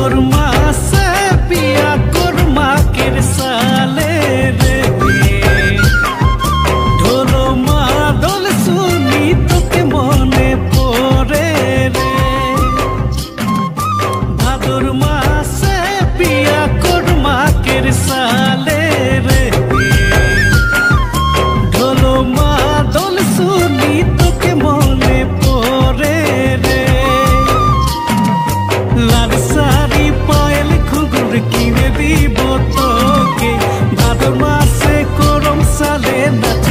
ভাদর মাসে বিয়া কর মাকের সালে রে ঢোল মাদল শুনি তোকে মনে পড়ে রে ভাদর মাসে বিয়া কর মাকের সালে রে ঢোল মাদল শুনি তোকে মনে পড়ে রে লাল শাড়ি পায়েল ঘুঘুর কিনে দিব তোকে ভাদর মাসে করম সালে নাচ